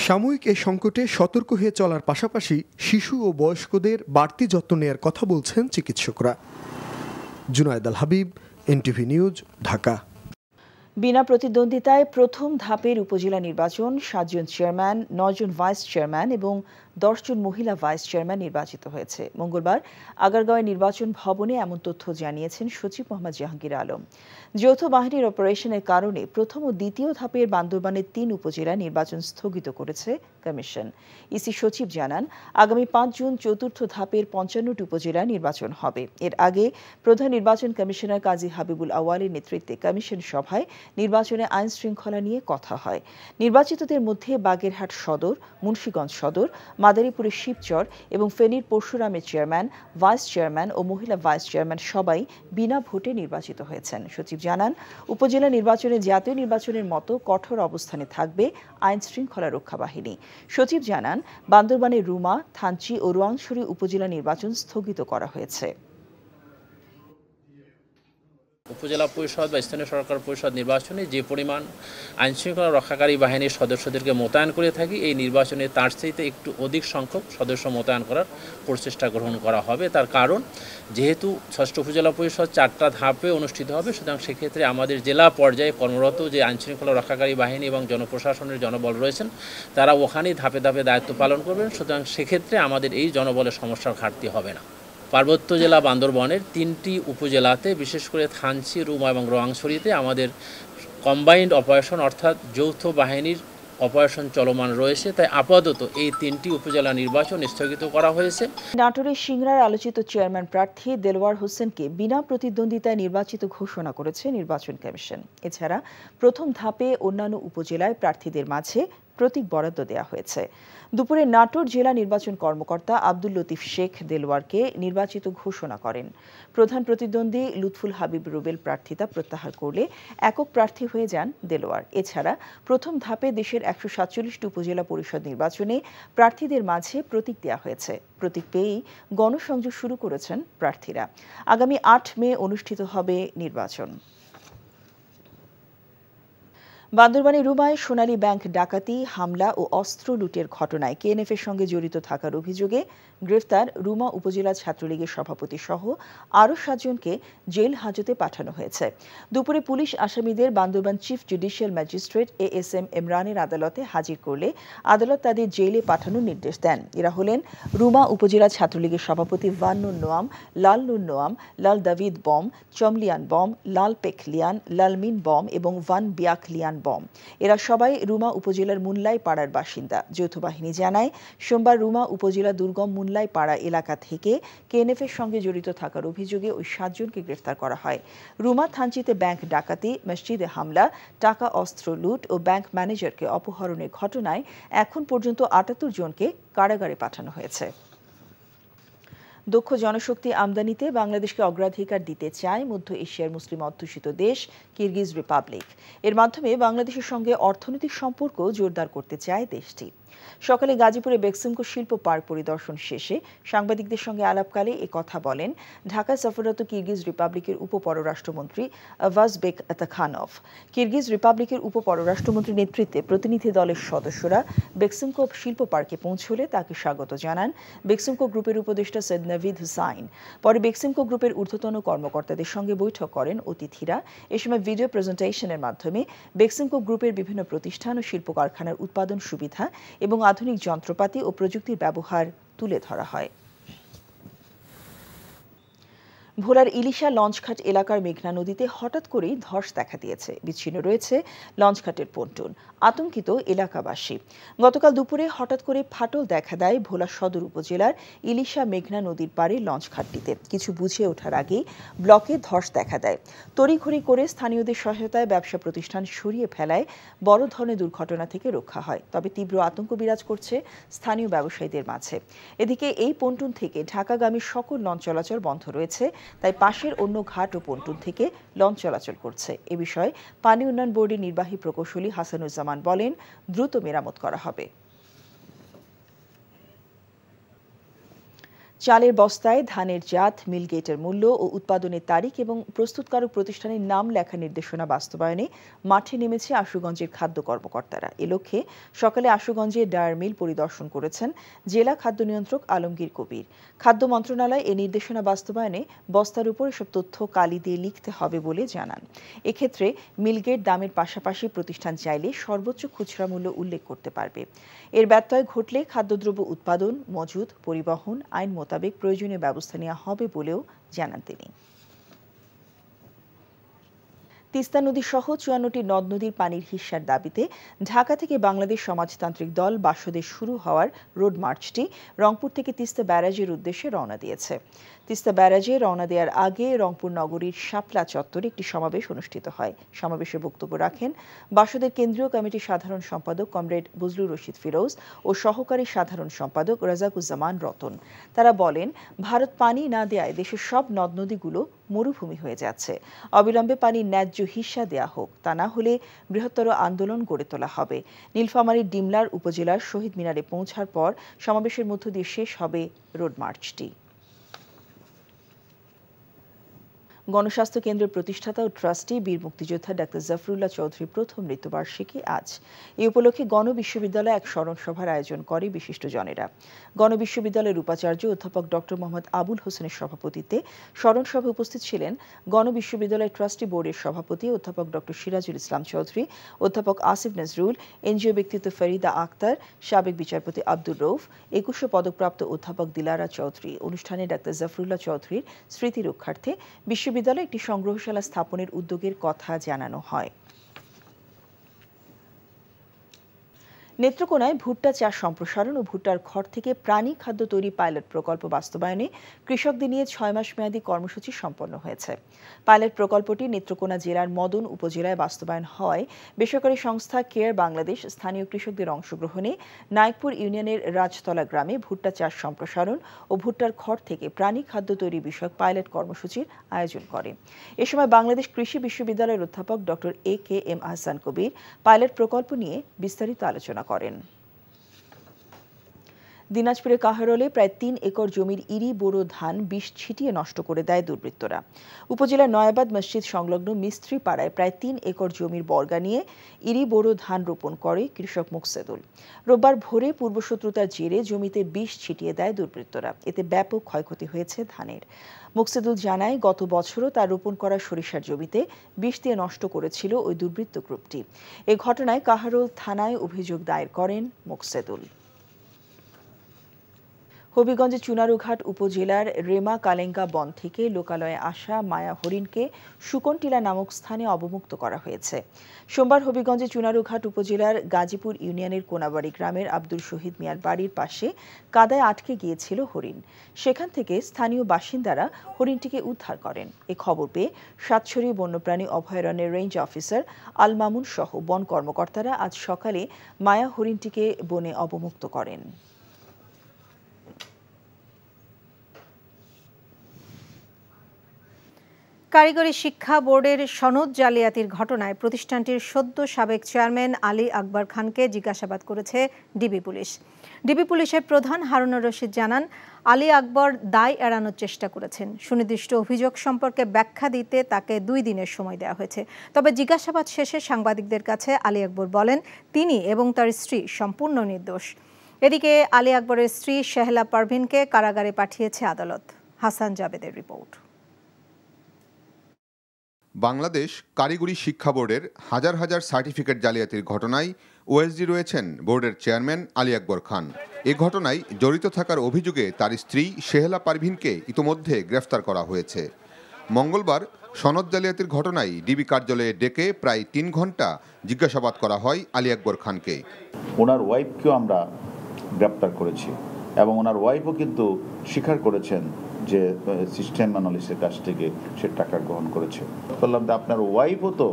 সাময়িক এই সংকটে সতর্ক হয়ে চলার পাশাপাশি শিশু ও বয়স্কদের বাড়তি যত্ন নেয়ার কথা বলছেন চিকিৎসকরা। জুনায়েদ আল হাবিব, এনটিভি নিউজ, ঢাকা। বিনা প্রতিদ্বন্দ্বিতায় প্রথম ধাপের উপজেলা নির্বাচন ৭ জন চেয়ারম্যান, ৯ জন ভাইস চেয়ারম্যান এবং ১০ জন মহিলা ভাইস চেয়ারম্যান নির্বাচিত হয়েছে। মঙ্গলবার আগারগাঁওয়ে নির্বাচন ভবনে এমন তথ্য জানিয়েছেন সচিব মোহাম্মদ জাহাঙ্গীর আলম। যৌথ বাহিনীর অপারেশনের কারণে প্রথম ও দ্বিতীয় ধাপের বান্দরবানের ৩ উপজেলা নির্বাচন স্থগিত করেছে কমিশন। ইসি সচিব জানান, আগামী ৫ জুন চতুর্থ ধাপের ৫৫টি উপজেলা নির্বাচন হবে। এর আগে প্রধান নির্বাচন কমিশনার কাজী হাবিবুল আওয়ালের নেতৃত্বে কমিশন সভায় নির্বাচনে আইন শৃঙ্খলা নিয়ে কথা হয়। নির্বাচিতদের মধ্যে বাগেরহাট সদর, মুন্সিগঞ্জ সদর, মাদারীপুরের শিবচর এবং ফেনীর পরশুরামের চেয়ারম্যান, ভাইস চেয়ারম্যান ও মহিলা ভাইস চেয়ারম্যান সবাই বিনা ভোটে নির্বাচিত হয়েছেন। সচিব জানান, উপজেলা নির্বাচনে জাতীয় নির্বাচনের মতো কঠোর অবস্থানে থাকবে আইন শৃঙ্খলা রক্ষা বাহিনী। সচিব জানান, বান্দরবানের রুমা, থানচি ও রোয়াংছড়ি উপজেলা নির্বাচন স্থগিত করা হয়েছে। উপজেলা পরিষদ বা স্থানীয় সরকার পরিষদ নির্বাচনে যে পরিমাণ আইনশৃঙ্খলা রক্ষাকারী বাহিনীর সদস্যদেরকে মোতায়েন করে থাকি, এই নির্বাচনে তার চাইতে একটু অধিক সংখ্যক সদস্য মোতায়েন করার প্রচেষ্টা গ্রহণ করা হবে। তার কারণ, যেহেতু ৬ষ্ঠ উপজেলা পরিষদ ৪টা ধাপে অনুষ্ঠিত হবে, সুতরাং সেক্ষেত্রে আমাদের জেলা পর্যায়ে কর্মরত যে আইনশৃঙ্খলা রক্ষাকারী বাহিনী এবং জনপ্রশাসনের জনবল রয়েছেন, তারা ওখানেই ধাপে ধাপে দায়িত্ব পালন করবেন। সুতরাং সেক্ষেত্রে আমাদের এই জনবলের সমস্যার ঘাটতি হবে না। পার্বত্য জেলা বান্দরবনের ৩টি উপজেলাতে, বিশেষ করে থানচি, রুমা এবং রোয়াংছড়িতে আমাদের কম্বাইন্ড অপারেশন অর্থাৎ যৌথ বাহিনীর অপারেশন চলমান রয়েছে। তাই আপাতত এই 3টি উপজেলা নির্বাচন স্থগিত করা হয়েছে। নাটোরের সিংড়ার আলোচিত চেয়ারম্যান প্রার্থী দেলোয়ার হোসেনকে বিনা প্রতিদ্বন্দ্বিতায় নির্বাচিত ঘোষণা করেছে নির্বাচন কমিশন। এছাড়া প্রথম ধাপে অন্যান্য উপজেলায় প্রার্থীদের মাঝে প্রতীক বরাদ্দ দেওয়া হয়েছে। দুপুরে নাটোর জেলা নির্বাচন কর্মকর্তা আব্দুল লতিফ শেখ দেলোয়ারকে নির্বাচিত ঘোষণা করেন। প্রধান প্রতিদ্বন্দ্বী লুৎফুল হাবিব রুবেল প্রার্থিতা প্রত্যাহার করলে একক প্রার্থী হয়ে যান দেলোয়ার। এছাড়া প্রথম ধাপে দেশের ১৪৭টি উপজেলা পরিষদ নির্বাচনে প্রার্থীদের মাঝে প্রতীক দেওয়া হয়েছে। প্রতীক পেয়েই গণসংযোগ শুরু করেছেন প্রার্থীরা। আগামী ৮ মে অনুষ্ঠিত হবে নির্বাচন। বান্দরবানের রুমায় সোনালী ব্যাংক ডাকাতি, হামলা ও অস্ত্র লুটের ঘটনায় কেএনএফের সঙ্গে জড়িত থাকার অভিযোগে গ্রেফতার রুমা উপজেলা ছাত্রলীগের সভাপতি সহ আরও ৭ জনকে জেল হাজতে পাঠানো হয়েছে। দুপুরে পুলিশ আসামিদের Bandarban chief judicial magistrate ASM ইমরানের আদালতে হাজির করলে আদালত তাদের জেলে পাঠানোর নির্দেশ দেন। এরা হলেন রুমা উপজেলা ছাত্রলীগের সভাপতি ভান নুন নোয়াম, লাল নুন নোয়াম, লাল দাভিদ বম, চমলিয়ান বম, লাল পেখ লিয়ান, লালমিন বম এবং ভান বিয়াক লিয়ান বম। এরা সবাই রুমা উপজেলার মুনলাই পাড়ার বাসিন্দা। যৌথ বাহিনী জানায়, সোমবার রুমা উপজেলা দুর্গম মুনলাই পাড়া এলাকা থেকে কেএনএফের সঙ্গে জড়িত থাকার অভিযোগে ওই 7 জনকে গ্রেফতার করা হয়। রুমা থানচিতে ব্যাংক ডাকাতি, মসজিদে হামলা, টাকা অস্ত্র লুট ও ব্যাংক ম্যানেজারকে অপহরণের ঘটনায় এখন পর্যন্ত ৭৮ জনকে কারাগারে পাঠানো হয়েছে। দক্ষ জনশক্তি আমদানিতে বাংলাদেশকে অগ্রাধিকার দিতে চায় মধ্য এশিয়ার মুসলিম অধ্যুষিত দেশ কিরগিজ রিপাবলিক। এর মাধ্যমে বাংলাদেশের সঙ্গে অর্থনৈতিক সম্পর্ক জোরদার করতে চায় দেশটি। সকালে গাজীপুরে বেক্সিমকো শিল্প পার্ক পরিদর্শন শেষে সাংবাদিকদের সঙ্গে আলাপকালে কথা বলেন ঢাকায় সফররত কিরগিজ রিপাবলিকের উপপররাষ্ট্রমন্ত্রী আভাজবেক আতাখানভ। কিরগিজ রিপাবলিকের উপপররাষ্ট্রমন্ত্রীর নেতৃত্বে প্রতিনিধি দলের সদস্যরা বেক্সিমকো শিল্প পার্কে পৌঁছলে তাকে স্বাগত জানান বেক্সিমকো গ্রুপের উপদেষ্টা সৈয়দ নাভিদ হুসাইন। পরে বেক্সিমকো গ্রুপের ঊর্ধ্বতন কর্মকর্তাদের সঙ্গে বৈঠক করেন অতিথিরা। এ সময় ভিডিও প্রেজেন্টেশনের মাধ্যমে বেক্সিমকো গ্রুপের বিভিন্ন প্রতিষ্ঠান ও শিল্প কারখানার উৎপাদন সুবিধা এবং আধুনিক যন্ত্রপাতি ও প্রযুক্তির ব্যবহার তুলে ধরা হয়। ভোলার ইলিশা লঞ্চঘাট এলাকার মেঘনা নদীতে হঠাৎ করেই ধস দেখা দিয়েছে। বিচ্ছিন্ন রয়েছে লঞ্চঘাটের পন্টুন। আতঙ্কিত এলাকাবাসী। গতকাল দুপুরে হঠাৎ করে ফাটল দেখা দেয় ভোলা সদর উপজেলার ইলিশা মেঘনা নদীর পাড়ে লঞ্চঘাটটিতে। কিছু বুঝে ওঠার আগেই ব্লকে ধস দেখা দেয়। তড়িঘড়ি করে স্থানীয়দের সহায়তায় ব্যবসা প্রতিষ্ঠান সরিয়ে ফেলায় বড় ধরনের দুর্ঘটনা থেকে রক্ষা হয়। তবে তীব্র আতঙ্ক বিরাজ করছে স্থানীয় ব্যবসায়ীদের মাঝে। এদিকে এই পন্টুন থেকে ঢাকাগামী সকল লঞ্চ চলাচল বন্ধ রয়েছে। তাই পাশের অন্য ঘাট ও পন্টুন থেকে লঞ্চ চলাচল করছে। এ বিষয়ে পানি উন্নয়ন বোর্ডের নির্বাহী প্রকৌশলী হাসানুজ্জামান বলেন, দ্রুত মেরামত করা হবে। চালের বস্তায় ধানের জাত, মিলগেটের মূল্য ও উৎপাদনের তারিখ এবং প্রস্তুতকারক প্রতিষ্ঠানের নাম লেখা নির্দেশনা বাস্তবায়নে মাঠে নেমেছে আশুগঞ্জের খাদ্য কর্মকর্তারা। এ লক্ষ্যে সকালে আশুগঞ্জে ডায়ার মিল পরিদর্শন করেছেন জেলা খাদ্য নিয়ন্ত্রক আলমগীর কবির। খাদ্য মন্ত্রণালয় এ নির্দেশনা বাস্তবায়নে বস্তার উপর এসব তথ্য কালি দিয়ে লিখতে হবে বলে জানান। এক্ষেত্রে মিলগেট দামের পাশাপাশি প্রতিষ্ঠান চাইলে সর্বোচ্চ খুচরা মূল্য উল্লেখ করতে পারবে। এর ব্যত্যয় ঘটলে খাদ্যদ্রব্য উৎপাদন, মজুত, পরিবহন আইন মোতাবেক প্রয়োজনীয় ব্যবস্থা নেওয়া হবে বলেও জানান তিনি। তিস্তা নদী সহ ৫৪টি নদ নদীর পানির হিস্যার দাবিতে ঢাকা থেকে বাংলাদেশ সমাজতান্ত্রিক দল বাসদে শুরু হওয়ার রোড মার্চটি রংপুর থেকে তিস্তা ব্যারাজের উদ্দেশ্যে রওনা দিয়েছে। তিস্তা ব্যারাজে রওনা দেওয়ার আগে রংপুর নগরীর শাপলা চত্বরে একটি সমাবেশ অনুষ্ঠিত হয়। সমাবেশে বক্তব্য রাখেন বাসদের কেন্দ্রীয় কমিটির সাধারণ সম্পাদক কমরেড বজলুর রশিদ ফিরোজ ও সহকারী সাধারণ সম্পাদক রাজাকুজ্জামান রতন। তারা বলেন, ভারত পানি না দেওয়ায় দেশের সব নদ নদীগুলো মরুভূমি হয়ে যাচ্ছে। অবিলম্বে পানির ন্যায্য হিস্যা দেয়া হোক, তা না হলে বৃহত্তর আন্দোলন গড়ে তোলা হবে। নীলফামারীর ডিমলার উপজেলার শহীদ মিনারে পৌঁছার পর সমাবেশের মধ্য দিয়ে শেষ হবে রোড মার্চটি। গণস্বাস্থ্য কেন্দ্রের প্রতিষ্ঠাতা ও ট্রাস্টি বীর মুক্তিযোদ্ধা ডাক্তার জাফরুল্লাহ চৌধুরীর প্রথম মৃত্যুবার্ষিকী আজ। এই উপলক্ষে গণবিশ্ববিদ্যালয়ে এক স্মরণ সভার আয়োজন করে বিশিষ্টজনেরা। গণবিশ্ববিদ্যালয়ের উপাচার্য অধ্যাপক ডক্টর মোহাম্মদ আবুল হোসেনের সভাপতিত্বে স্মরণ সভায় উপস্থিত ছিলেন গণবিশ্ববিদ্যালয় ট্রাস্টি বোর্ডের সভাপতি অধ্যাপক ডক্টর সিরাজুল ইসলাম চৌধুরী, অধ্যাপক আসিফ নজরুল, এনজিও ব্যক্তিত্ব ফরিদা আক্তার, সাবেক বিচারপতি আব্দুর রৌফ, ২১শো পদকপ্রাপ্ত অধ্যাপক দিলারা চৌধুরী। অনুষ্ঠানে ডাক্তার জাফরুল্লাহ চৌধুরীর স্মৃতি রক্ষার্থে বিশ্ববিদ্যালয়ে একটি সংগ্রহশালা স্থাপনের উদ্যোগের কথা জানানো হয়। নেত্রকোনায় ভুট্টা চাষ সম্প্রসারণ ও ভুট্টার খড় থেকে প্রাণী খাদ্য তৈরি পাইলট প্রকল্প বাস্তবায়নে কৃষকদের নিয়ে ৬ মাস মেয়াদী কর্মসূচি সম্পন্ন হয়েছে। পাইলট প্রকল্পটি নেত্রকোনা জেলার মদন উপজেলায় বাস্তবায়ন হয় বেসরকারি সংস্থা কেয়ার বাংলাদেশ স্থানীয় কৃষকদের অংশগ্রহণে নায়কপুর ইউনিয়নের রাজতলা গ্রামে ভুট্টা চাষ সম্প্রসারণ ও ভুট্টার খড় থেকে প্রাণী খাদ্য তৈরি বিষয়ক পাইলট কর্মসূচির আয়োজন করে। এ সময় বাংলাদেশ কৃষি বিশ্ববিদ্যালয়ের অধ্যাপক ডক্টর এ.কে.এম. আহসান কবির পাইলট প্রকল্প নিয়ে বিস্তারিত আলোচনা করেন। দিনাজপুরের কাহারোলে প্রায় ৩ একর জমির ইরি বোরো ধান বিষ ছিটিয়ে নষ্ট করে দেয় দুর্বৃত্তরা। উপজেলার নয়াবাদ মসজিদ সংলগ্ন মিস্ত্রি পাড়ায় প্রায় ৩ একর জমির বর্গা নিয়ে ইরি বোরো ধান রোপণ করে কৃষক মুকসেদুল। রোববার ভোরে পূর্বশত্রুতার জেরে জমিতে বিষ ছিটিয়ে দেয় দুর্বৃত্তরা। এতে ব্যাপক ক্ষয়ক্ষতি হয়েছে ধানের। মুকসেদুল জানায়, গত বছরও তার রোপণ করা সরিষার জমিতে বিষ দিয়ে নষ্ট করেছিল ওই দুর্বৃত্ত গ্রুপটি। এ ঘটনায় কাহারোল থানায় অভিযোগ দায়ের করেন মুকসেদুল। হবিগঞ্জের চুনারুঘাট উপজেলার রেমা কালেঙ্গা বন থেকে লোকালয়ে আসা মায়া হরিণকে শুকনটিলা নামক স্থানে অবমুক্ত করা হয়েছে। সোমবার হবিগঞ্জের চুনারুঘাট উপজেলার গাজীপুর ইউনিয়নের কোনাবাড়ি গ্রামের আব্দুল শহীদ মিয়ার বাড়ির পাশে কাদায় আটকে গিয়েছিল হরিণ। সেখান থেকে স্থানীয় বাসিন্দারা হরিণটিকে উদ্ধার করেন। এ খবর পেয়ে সাতছড়ি বন্যপ্রাণী অভয়ারণ্যের রেঞ্জ অফিসার আল মামুন সহ বন কর্মকর্তারা আজ সকালে মায়া হরিণটিকে বনে অবমুক্ত করেন। কারিগরি শিক্ষা বোর্ডের সনদ জালিয়াতির ঘটনায় প্রতিষ্ঠানটির সদ্য সাবেক চেয়ারম্যান আলী আকবর খানকে জিজ্ঞাসাবাদ করেছে ডিবি পুলিশ। ডিবি পুলিশের প্রধান হারুনুর রশিদ জানান, আলী আকবর দায় এড়ানোর চেষ্টা করেছেন। সুনির্দিষ্ট অভিযোগ সম্পর্কে ব্যাখ্যা দিতে তাকে 2 দিনের সময় দেওয়া হয়েছে। তবে জিজ্ঞাসাবাদ শেষে সাংবাদিকদের কাছে আলী আকবর বলেন তিনি এবং তার স্ত্রী সম্পূর্ণ নির্দোষ। এদিকে আলী আকবরের স্ত্রী শেহলা পারভিনকে কারাগারে পাঠিয়েছে আদালত। হাসান জাবেদের রিপোর্ট। বাংলাদেশ কারিগরি শিক্ষা বোর্ডের হাজার হাজার সার্টিফিকেট জালিয়াতির ঘটনায় ওএসডি রয়েছেন বোর্ডের চেয়ারম্যান আলী আকবর খান। এ ঘটনায় জড়িত থাকার অভিযোগে তার স্ত্রী শেহলা পারভিনকে ইতোমধ্যে গ্রেফতার করা হয়েছে। মঙ্গলবার সনদ জালিয়াতির ঘটনায় ডিবি কার্যালয়ে ডেকে প্রায় 3 ঘন্টা জিজ্ঞাসাবাদ করা হয় আলী আকবর খানকে। ওনার ওয়াইফকেও আমরা গ্রেপ্তার করেছি এবং ওনার ওয়াইফও কিন্তু স্বীকার করেছেন যে সিস্টেম অ্যানালিস্টের কাছ থেকে সে টাকা গ্রহণ করেছে। বললাম যে আপনার ওয়াইফও তো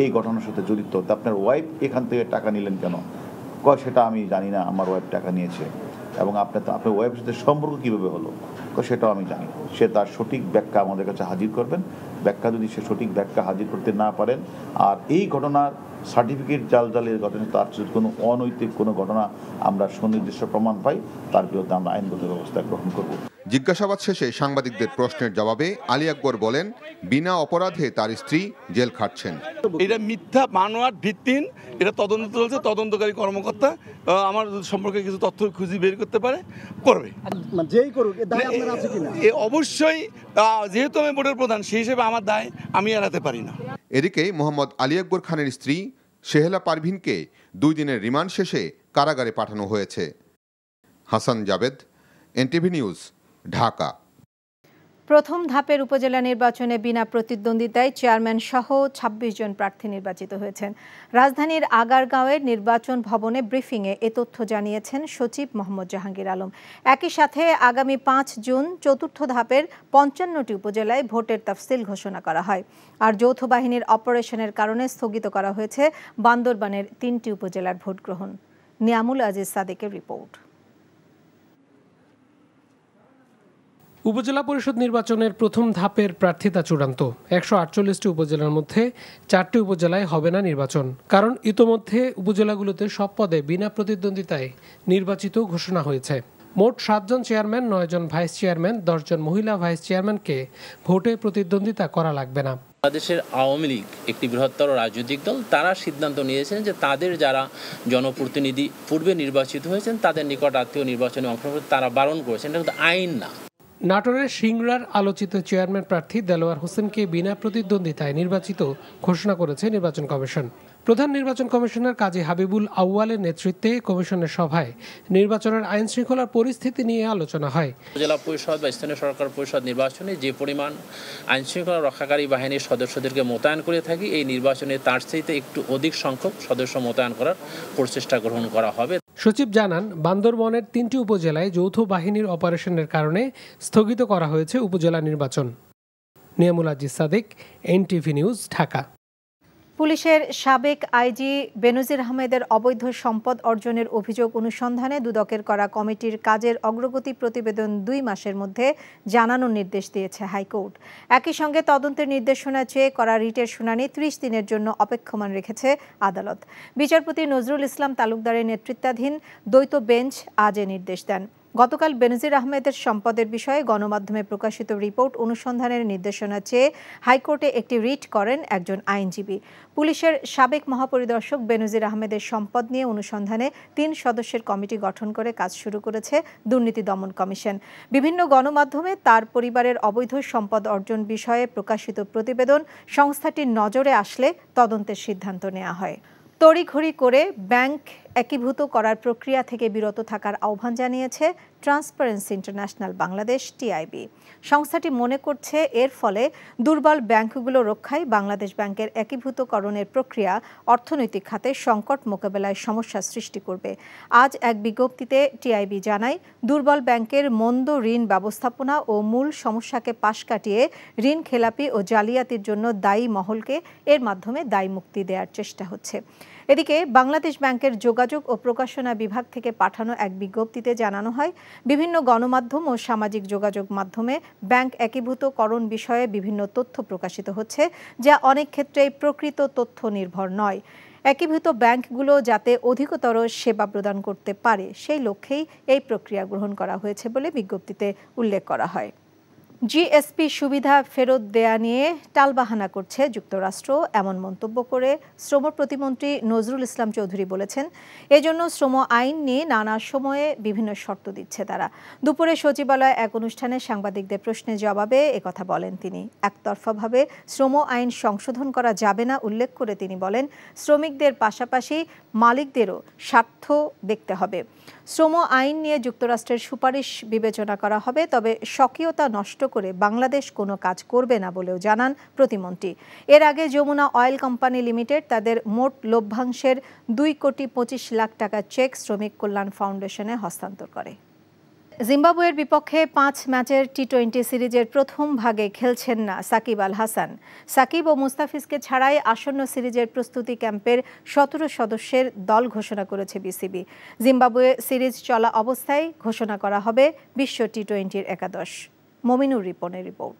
এই ঘটনার সাথে জড়িত, আপনার ওয়াইফ এখান থেকে টাকা নিলেন কেন? কয় সেটা আমি জানি না, আমার ওয়াইফ টাকা নিয়েছে। এবং আপনার ওয়াইফের সাথে সম্পর্ক কীভাবে হলো? সেটাও আমি জানি। সে তার সঠিক ব্যাখ্যা আমাদের কাছে হাজির করবেন। ব্যাখ্যা যদি সে সঠিক ব্যাখ্যা হাজির করতে না পারেন, আর এই ঘটনার সার্টিফিকেট জালের ঘটনা তার যদি কোনো অনৈতিক কোনো ঘটনা আমরা সুনির্দিষ্ট প্রমাণ পাই, তার বিরুদ্ধে আমরা আইনগত ব্যবস্থা গ্রহণ করব। জিজ্ঞাসাবাদ শেষে সাংবাদিকদের প্রশ্নের জবাবে আলী আকবর বলেন, বিনা অপরাধে তার স্ত্রী জেল খাটছেন। এটা মিথ্যা বানোয়াট ভিত্তিহীন, এটা তদন্ত চলছে। তদন্তকারী কর্মকর্তা আমার সম্পর্কে কিছু তথ্য খুঁজে বের করতে পারে, করবে। যেই করুক, এর দায় আপনার আছে কিনা? অবশ্যই, যেহেতু আমি বোর্ডের প্রধান, সেই হিসেবে আমার দায় আমি এড়াতে পারি না। এদিকে মোহাম্মদ আলী আকবর খানের স্ত্রী শেহলা পারভিনকে 2 দিনের রিমান্ড শেষে কারাগারে পাঠানো হয়েছে। Hasan Jabed, NTV news, Dhaka. প্রথম ধাপের উপজেলা নির্বাচনে বিনা প্রতিদ্বন্দ্বিতায় চেয়ারম্যান সহ 26 জন প্রার্থী নির্বাচিত হয়েছেন। রাজধানীর আগারগাঁওয়ের নির্বাচন ভবনে ব্রিফিংয়ে এ তথ্য জানিয়েছেন সচিব মোহাম্মদ জাহাঙ্গীর আলম। একই সাথে আগামী 5 জুন চতুর্থ ধাপের 55টি উপজেলায় ভোটের তাফসিল ঘোষণা করা হয়। আর যৌথ বাহিনীর অপারেশনের কারণে স্থগিত করা হয়েছে বান্দরবানের 3টি উপজেলার ভোট গ্রহণ। নিয়ামুল আজিজ সাদেকের রিপোর্ট। উপজেলা পরিষদ নির্বাচনের প্রথম ধাপের প্রার্থিতা চূড়ান্ত। 148টি উপজেলার মধ্যে 4টি উপজেলায় হবে না নির্বাচন, কারণ ইতোমধ্যে উপজেলাগুলোতে সব পদে বিনা প্রতিদ্বন্দ্বিতায় নির্বাচিত ঘোষণা হয়েছে। মোট 7 জন চেয়ারম্যান, 9 জন ভাইস চেয়ারম্যান, 10 জন মহিলা ভাইস চেয়ারম্যানকে ভোটে প্রতিদ্বন্দ্বিতা করা লাগবে না। বাংলাদেশের আওয়ামী লীগ একটি বৃহত্তর রাজনৈতিক দল, তারা সিদ্ধান্ত নিয়েছেন যে তাদের যারা জনপ্রতিনিধি পূর্বে নির্বাচিত হয়েছেন তাদের নিকট আত্মীয় নির্বাচনে অংশগ্রহণ তারা বারণ করেছেন। এটা কিন্তু আইন না। নাটোরের সিংড়ার আলোচিত চেয়ারম্যান প্রার্থী দেলোয়ার হোসেনকে বিনা প্রতিদ্বন্দ্বিতায় নির্বাচিত ঘোষণা করেছে নির্বাচন কমিশন। প্রধান নির্বাচন কমিশনার কাজী হাবিবুল আউয়ালের নেতৃত্বে কমিশনের সভায় নির্বাচনের আইন শৃঙ্খলার পরিস্থিতি নিয়ে আলোচনা হয়। জেলা পরিষদ বা স্থানীয় সরকার পরিষদ নির্বাচনে যে পরিমাণ আইন শৃঙ্খলা রক্ষাকারী বাহিনীর সদস্যদেরকে মোতায়েন করে থাকি, এই নির্বাচনে তার চাইতে একটু অধিক সংখ্যক সদস্য মোতায়েন করার প্রচেষ্টা গ্রহণ করা হবে। সচিব জানান, বান্দরবনের 3টি উপজেলায় যৌথ বাহিনীর অপারেশনের কারণে স্থগিত করা হয়েছে উপজেলা নির্বাচন। Niamul Aziz Sadek, NTV news, Dhaka. পুলিশের সাবেক আইজি বেনজির আহমেদের অবৈধ সম্পদ অর্জনের অভিযোগ অনুসন্ধানে দুদকের করা কমিটির কাজের অগ্রগতি প্রতিবেদন 2 মাসের মধ্যে জানানোর নির্দেশ দিয়েছে হাইকোর্ট। একই সঙ্গে তদন্তের নির্দেশনা চেয়ে করা রিটের শুনানি 30 দিনের জন্য অপেক্ষমান রেখেছে আদালত। বিচারপতি নজরুল ইসলাম তালুকদারের নেতৃত্বাধীন দ্বৈত বেঞ্চ আজ এ নির্দেশ দেন। গতকাল বেনজির আহমেদের সম্পদের বিষয়ে গণমাধ্যমে প্রকাশিত রিপোর্ট অনুসন্ধানের নির্দেশনা চেয়ে হাইকোর্টে একটি রিট করেন একজন আইনজীবী। পুলিশের সাবেক মহাপরিদর্শক বেনজির আহমেদের সম্পদ নিয়ে অনুসন্ধানে 3 সদস্যের কমিটি গঠন করে কাজ শুরু করেছে দুর্নীতি দমন কমিশন। বিভিন্ন গণমাধ্যমে তার পরিবারের অবৈধ সম্পদ অর্জন বিষয়ে প্রকাশিত প্রতিবেদন সংস্থাটির নজরে আসলে তদন্তের সিদ্ধান্ত নেওয়া হয়। তড়িঘড়ি করে ব্যাংক একীভূত করার প্রক্রিয়া থেকে বিরত থাকার আহ্বান জানিয়েছে ট্রান্সপারেন্সি ইন্টারন্যাশনাল বাংলাদেশ টিআইবি। সংস্থাটি মনে করছে এর ফলে দুর্বল ব্যাংকগুলো রক্ষায় বাংলাদেশ ব্যাংকের একীভূতকরণের প্রক্রিয়া অর্থনৈতিক খাতে সংকট মোকাবেলায় সমস্যা সৃষ্টি করবে। আজ এক বিজ্ঞপ্তিতে টিআইবি জানায়, দুর্বল ব্যাংকের মন্দ ঋণ ব্যবস্থাপনা ও মূল সমস্যাকে পাশ কাটিয়ে ঋণ খেলাপি ও জালিয়াতির জন্য দায়ী মহলকে এর মাধ্যমে দায় মুক্তি দেওয়ার চেষ্টা হচ্ছে। এদিকে বাংলাদেশ ব্যাংকের যোগাযোগ ও প্রকাশনা বিভাগ থেকে পাঠানো এক বিজ্ঞপ্তিতে জানানো হয়, বিভিন্ন গণমাধ্যম ও সামাজিক যোগাযোগ মাধ্যমে ব্যাংক একীভূতকরণ বিষয়ে বিভিন্ন তথ্য প্রকাশিত হচ্ছে, যা অনেক ক্ষেত্রেই প্রকৃত তথ্য নির্ভর নয়। একীভূত ব্যাংকগুলো যাতে অধিকতর সেবা প্রদান করতে পারে সেই লক্ষ্যেই এই প্রক্রিয়া গ্রহণ করা হয়েছে বলে বিজ্ঞপ্তিতে উল্লেখ করা হয়। জিএসপি সুবিধা ফেরত দেয়া নিয়ে টালবাহানা করছে যুক্তরাষ্ট্র, এমন মন্তব্য করে শ্রম প্রতিমন্ত্রী নজরুল ইসলাম চৌধুরী বলেছেন, এজন্য শ্রম আইন নিয়ে নানা সময়ে বিভিন্ন শর্ত দিচ্ছে তারা। দুপুরে সচিবালয়ে এক অনুষ্ঠানে সাংবাদিকদের প্রশ্নের জবাবে একথা বলেন তিনি। একতরফাভাবে শ্রম আইন সংশোধন করা যাবে না উল্লেখ করে তিনি বলেন, শ্রমিকদের পাশাপাশি মালিকদেরও স্বার্থ দেখতে হবে। শ্রম আইন নিয়ে যুক্তরাষ্ট্রের সুপারিশ বিবেচনা করা হবে, তবে স্বকীয়তা নষ্ট করে বাংলাদেশ কোনো কাজ করবে না বলেও জানান প্রতিমন্ত্রী। এর আগে যমুনা অয়েল কোম্পানি লিমিটেড তাদের মোট লভ্যাংশের 2,25,00,000 টাকা চেক শ্রমিক কল্যাণ ফাউন্ডেশনে হস্তান্তর করে। জিম্বাবুয়ের বিপক্ষে 5 ম্যাচের টি-20 সিরিজের প্রথম ভাগে খেলছেন না সাকিব আল হাসান। সাকিব ও মুস্তাফিজকে ছাড়াই আসন্ন সিরিজের প্রস্তুতি ক্যাম্পের 17 সদস্যের দল ঘোষণা করেছে বিসিবি। জিম্বাবুয়ে সিরিজ চলা অবস্থায় ঘোষণা করা হবে বিশ্ব টি-20 একাদশ। মমিনুর রিপনের রিপোর্ট।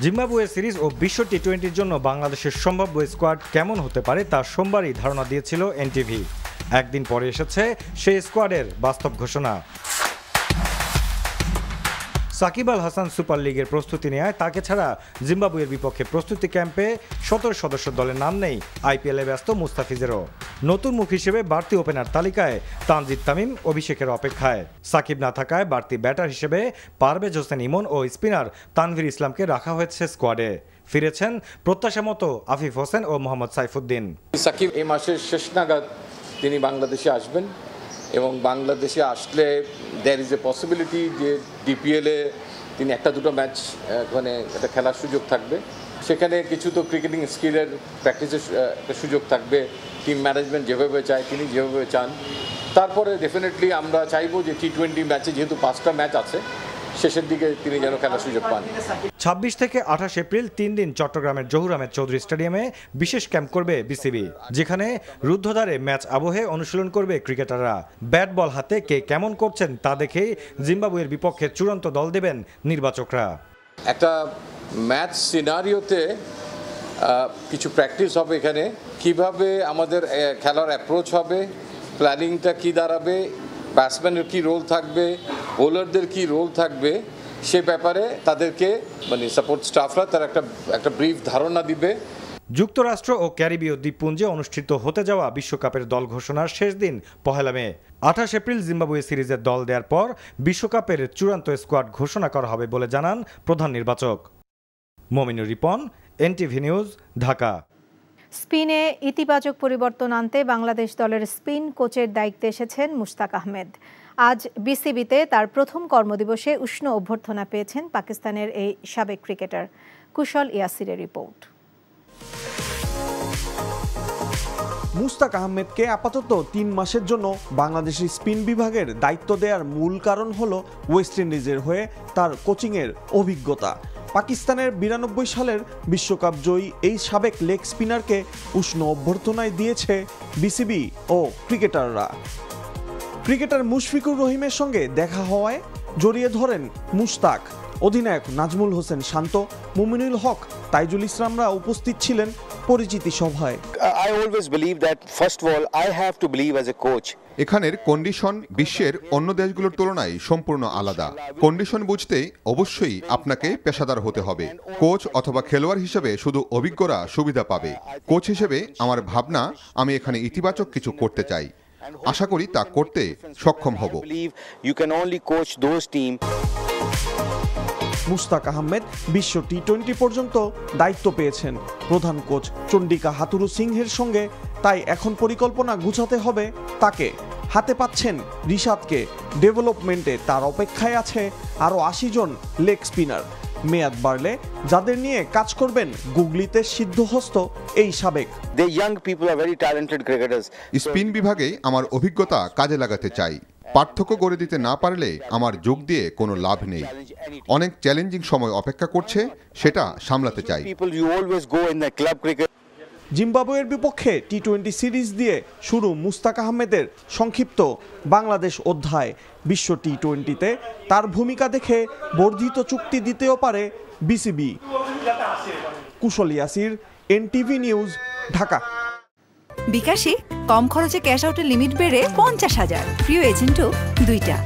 জিম্বাবুয়ে সিরিজ ও বিশ্ব টি-20-র জন্য বাংলাদেশের সম্ভাব্য স্কোয়াড কেমন হতে পারে তা সোমবারই ধারণা দিয়েছিল এনটিভি। একদিন পরে এসেছে সেই স্কোয়াডের বাস্তব ঘোষণা। সাকিব আল হাসান সুপার লিগের প্রস্তুতি নেয়, তাকে ছাড়া জিম্বাবুয়ের বিপক্ষে প্রস্তুতি ক্যাম্পে 17 সদস্য দলের নাম নেই আইপিএলে ব্যস্ত মুস্তাফিজেরও। নতুন মুখ হিসেবে বাড়তি ওপেনার তালিকায় তানজিদ তামিম অভিষেকের অপেক্ষায়। সাকিব না থাকায় বাড়তি ব্যাটার হিসেবে পারভেজ হোসেন ইমন ও স্পিনার তানভীর ইসলামকে রাখা হয়েছে স্কোয়াডে। ফিরেছেন প্রত্যাশা মতো আফিফ হোসেন ও মোহাম্মদ সাইফুদ্দিন। সাকিব এই মাসের শেষ নাগাদ তিনি বাংলাদেশে আসবেন এবং বাংলাদেশে আসলে দেয়ার ইজ এ পসিবিলিটি যে ডিপিএলে তিনি 1-2 ম্যাচ মানে একটা খেলার সুযোগ থাকবে। সেখানে কিছু তো ক্রিকেটিং স্কিলের প্র্যাকটিসের একটা সুযোগ থাকবে। টিম ম্যানেজমেন্ট যেভাবে চায়, তিনি যেভাবে চান। তারপরে ডেফিনেটলি আমরা চাইবো যে টি-20 ম্যাচে যেহেতু 5টা ম্যাচ আছে, শেষের দিকে তিনি যেন খেলার সুযোগ পান। 26 থেকে 28 এপ্রিল 3 দিন চট্টগ্রামের জহুর আহমেদ চৌধুরী স্টেডিয়ামে বিশেষ ক্যাম্প করবে বিসিবি, যেখানে রুদ্ধদ্বারে ম্যাচ আবহে অনুশীলন করবে ক্রিকেটাররা। ব্যাট বল হাতে কে কেমন করছেন তা দেখেই জিম্বাবুয়ের বিপক্ষে চূড়ান্ত দল দেবেন নির্বাচকরা। একটা ম্যাচ সিনারিওতে কিছু প্র্যাকটিস হবে এখানে, কিভাবে আমাদের খেলার অ্যাপ্রোচ হবে, প্ল্যানিংটা কি দাঁড়াবে, ব্যাটসম্যানের কি রোল থাকবে, বোলারদের কি রোল থাকবে, সে ব্যাপারে তাদেরকে মানে সাপোর্ট স্টাফরা তার একটা ব্রিফ ধারণা দিবে। যুক্তরাষ্ট্র ও ক্যারিবীয় দ্বীপপুঞ্জে অনুষ্ঠিত হতে যাওয়া বিশ্বকাপের দল ঘোষণার শেষ দিন 1 মে। 28 এপ্রিল জিম্বাবুয়ে সিরিজের দল দেওয়ার পর বিশ্বকাপের চূড়ান্ত স্কোয়াড ঘোষণা করা হবে বলে জানান প্রধান নির্বাচক। Mominur Ripon, NTV news, Dhaka. স্পিনে ইতিবাচক পরিবর্তন আনতে বাংলাদেশ দলের স্পিন কোচের দায়িত্বে এসেছেন মুশতাক আহমেদ। আজ বিসিবিতে তার প্রথম কর্মদিবসে উষ্ণ অভ্যর্থনা পেয়েছেন পাকিস্তানের এই সাবেক ক্রিকেটার। কুশল ইয়াসিরের রিপোর্ট। মুশতাক আহমেদকে আপাতত 3 মাসের জন্য বাংলাদেশের স্পিন বিভাগের দায়িত্ব দেওয়ার মূল কারণ হলো ওয়েস্ট ইন্ডিজের হয়ে তার কোচিংয়ের অভিজ্ঞতা। পাকিস্তানের 92 সালের বিশ্বকাপ জয়ী এই সাবেক লেগ স্পিনারকে উষ্ণ অভ্যর্থনায় দিয়েছে বিসিবি ও ক্রিকেটাররা। ক্রিকেটার মুশফিকুর রহিমের সঙ্গে দেখা হওয়ায় জড়িয়ে ধরেন মুশতাক। অধিনায়ক নাজমুল হোসেন শান্ত, মুমিনুল হক, তাইজুল ইসলামরা উপস্থিত ছিলেন পরিচিতি সভায়। I always believe that first of all I have to believe as a coach. এখানের কন্ডিশন বিশ্বের অন্য দেশগুলোর তুলনায় সম্পূর্ণ আলাদা। কন্ডিশন বুঝতে অবশ্যই আপনাকে পেশাদার হতে হবে। কোচ অথবা খেলোয়াড় হিসেবে শুধু অভিজ্ঞরা সুবিধা পাবে। কোচ হিসেবে আমার ভাবনা, আমি এখানে ইতিবাচক কিছু করতে চাই। আশা করি তা করতে সক্ষম হব। মুস্তাক আহমেদ বিশ্ব টি-20 পর্যন্ত দায়িত্ব পেয়েছেন প্রধান কোচ চন্ডিকা হাথুরু সিংহের সঙ্গে, তাই এখন পরিকল্পনা গুছাতে হবে তাকে। হাতে পাচ্ছেন রিশাদকে, ডেভেলপমেন্টে তার অপেক্ষায় আছে আরও 80 জন লেগ স্পিনার। মেয়াদ বাড়লে যাদের নিয়ে কাজ করবেন গুগলিতে সিদ্ধহস্ত এই সাবেক। স্পিন বিভাগে আমার অভিজ্ঞতা কাজে লাগাতে চাই। পার্থক্য গড়ে দিতে না পারলে আমার যোগ দিয়ে কোনো লাভ নেই। অনেক চ্যালেঞ্জিং সময় অপেক্ষা করছে, সেটা সামলাতে চাই। জিম্বাবুয়ের বিপক্ষে টি-20 সিরিজ দিয়ে শুরু মুস্তাক আহমেদের সংক্ষিপ্ত বাংলাদেশ অধ্যায়। বিশ্ব টি-20তে তার ভূমিকা দেখে বর্ধিত চুক্তি দিতেও পারে বিসিবি। কুশল ইয়াসির, এনটিভি নিউজ, ঢাকা। বিকাশে কম খরচে ক্যাশ আউটের লিমিট বেড়ে 50,000, প্রিয় এজেন্টও 2টা।